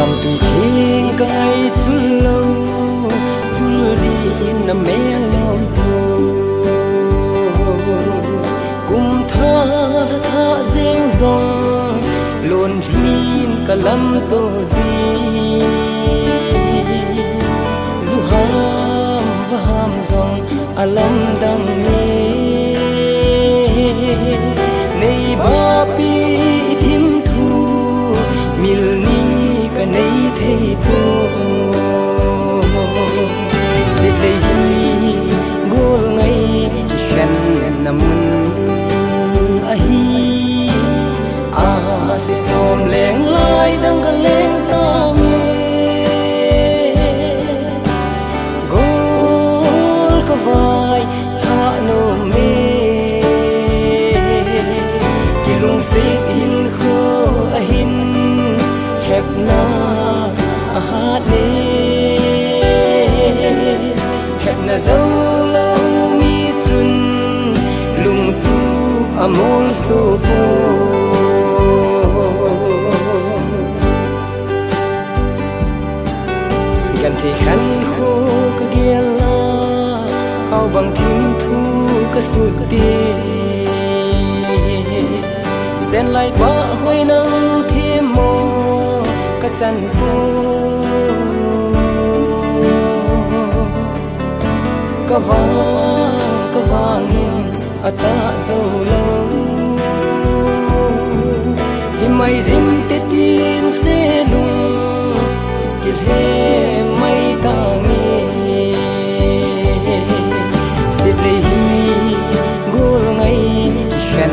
cầm tùy thiên cái chun lâu chun đi nằm mẹ leo hồ cùng tha tha riêng dòng luôn hin cả lâm tô gì dù ham và ham dòng lâm đằng nghe nay ba pi thím thu mil ni cả nay thấy thu dệt lấy gol ngay khen nằm ahi si som leng lai dang ga leng ta nghe gol ka vai tha no me kilung sit hin kho ahin hep na hat ne hep na zo lo mi chun lung tu amol so foกันที่ขันโคก็เกียลาเขาบังทิมทูก็สุดดีเส้นลายฟ้าห้อยนังที่โมก็จันปูก็วางหินอัตตาโซโลหิไม่ริมติดินเสลุงกิเลไม่ต่างเงี้สิเลหีกูลไงแค่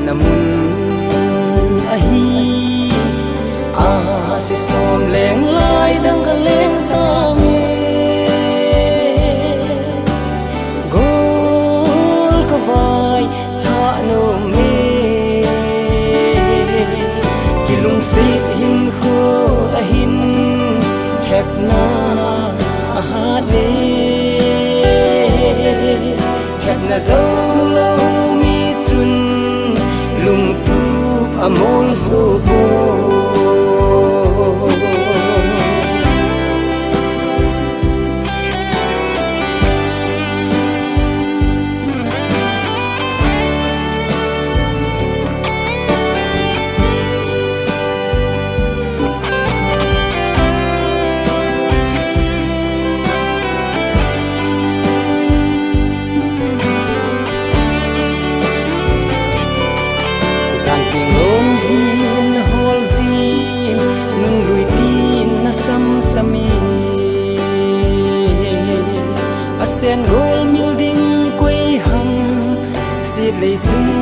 นำมุนอาฮีสิสอมแหลงลายดังกันแหลงต่างเงี้กูลก็วายท่าโนเมกิลุงสิหินโคอาหินแคบนาอาหารเนแคบนาเจ้าเรามีจุนลุงตูบอมลโซโฟsen gol mil ding quay hằng xiết lấy dung